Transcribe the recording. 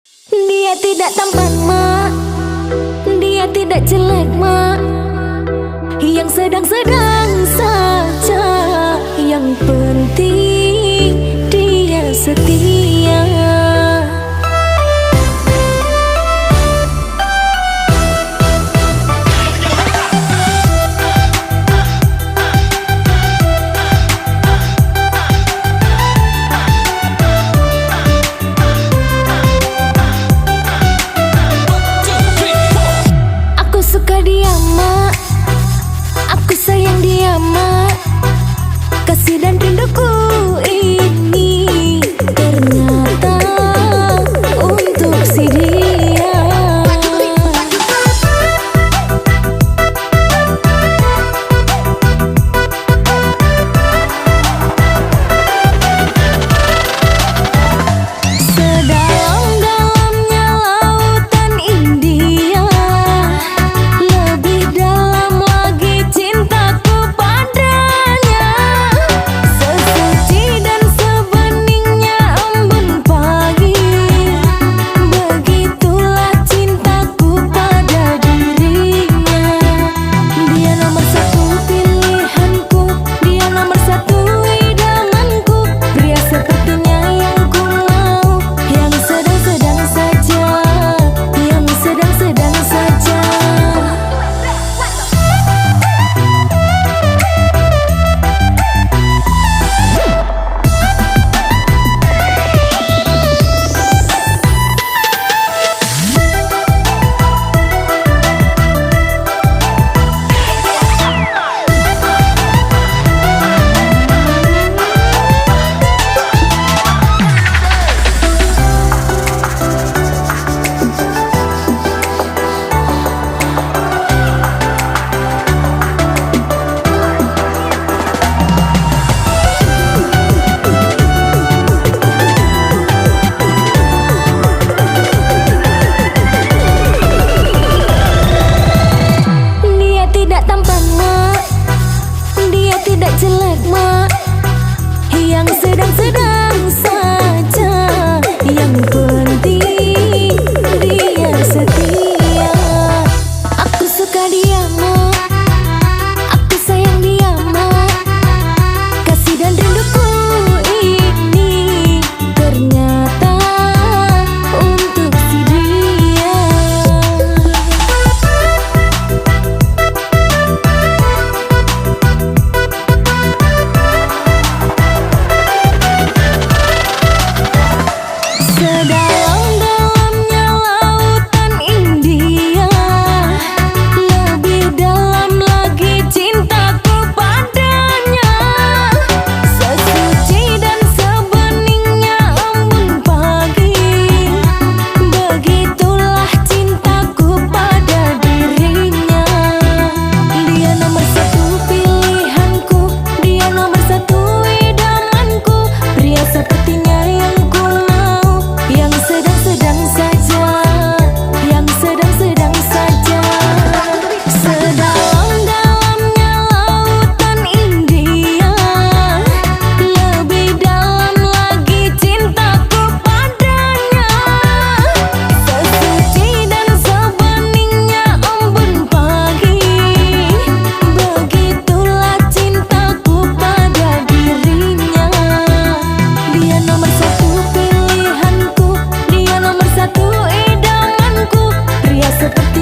Dia tidak tampan mak, dia tidak jelek mak, yang sedang-sedang saja. Yang penting dia setia. Dia mak, aku sayang dia mak, kasih dan rinduku ini ternyata untuk si dia. Sedalam-dalamnya lautan India, tidak jelek mak, yang sedang-sedang saja. Yang penting dia setia. Aku suka dia mak, aku sayang dia mak, kasih dan rinduku ini ternyata untuk si dia. Sedalam-dalamnya lautan India, lebih dalam lagi cintaku padanya. Sesuci dan sebeningnya embun pagi, begitulah cintaku pada dirinya. Dia nomor satu pilihanku, dia nomor satu idamanku, pria sepertinya yang yang sedang-sedang saja, yang sedang-sedang saja. Sedalam-dalamnya lautan India, lebih dalam lagi cintaku padanya. Sesuci dan sebeningnya embun pagi, begitulah cintaku pada dirinya. Dia nomor satu pilihanku, dia nomor satu idamanku, pria seperti